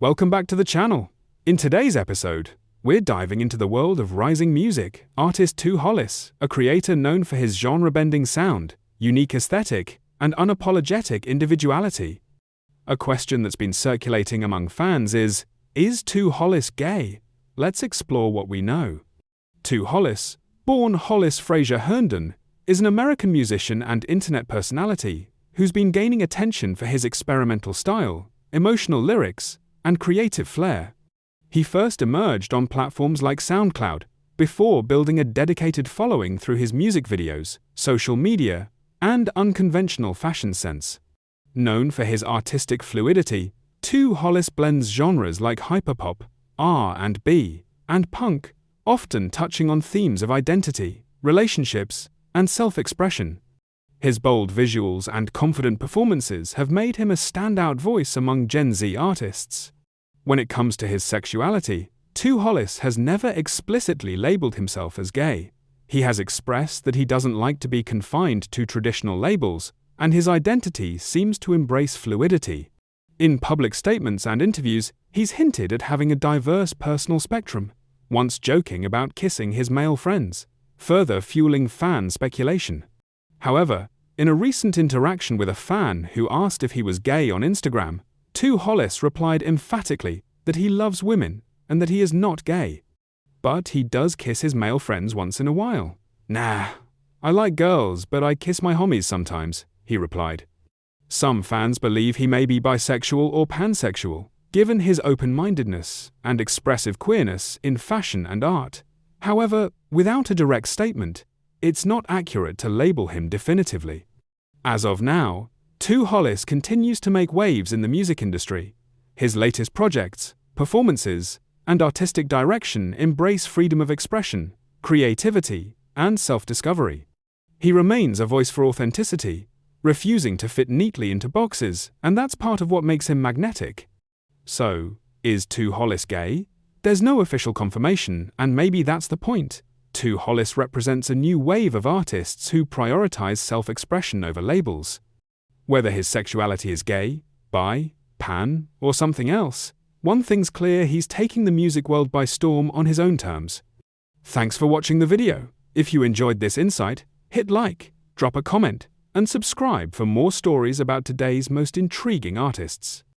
Welcome back to the channel. In today's episode, we're diving into the world of rising music artist 2hollis, a creator known for his genre-bending sound, unique aesthetic, and unapologetic individuality. A question that's been circulating among fans is 2hollis gay? Let's explore what we know. 2hollis, born Hollis Fraser Herndon, is an American musician and internet personality who's been gaining attention for his experimental style, emotional lyrics, and creative flair. He first emerged on platforms like SoundCloud, before building a dedicated following through his music videos, social media, and unconventional fashion sense. Known for his artistic fluidity, 2hollis blends genres like hyperpop, R&B, and punk, often touching on themes of identity, relationships, and self-expression. His bold visuals and confident performances have made him a standout voice among Gen Z artists. When it comes to his sexuality, 2hollis has never explicitly labeled himself as gay. He has expressed that he doesn't like to be confined to traditional labels, and his identity seems to embrace fluidity. In public statements and interviews, he's hinted at having a diverse personal spectrum, once joking about kissing his male friends, further fueling fan speculation. However, in a recent interaction with a fan who asked if he was gay on Instagram, 2hollis replied emphatically that he loves women and that he is not gay. But he does kiss his male friends once in a while. "Nah, I like girls, but I kiss my homies sometimes," he replied. Some fans believe he may be bisexual or pansexual, given his open-mindedness and expressive queerness in fashion and art. However, without a direct statement, it's not accurate to label him definitively. As of now, 2hollis continues to make waves in the music industry. His latest projects, performances, and artistic direction embrace freedom of expression, creativity, and self-discovery. He remains a voice for authenticity, refusing to fit neatly into boxes, and that's part of what makes him magnetic. So, is 2hollis gay? There's no official confirmation, and maybe that's the point. 2hollis represents a new wave of artists who prioritize self-expression over labels. Whether his sexuality is gay, bi, pan, or something else, one thing's clear: he's taking the music world by storm on his own terms. Thanks for watching the video. If you enjoyed this insight, hit like, drop a comment, and subscribe for more stories about today's most intriguing artists.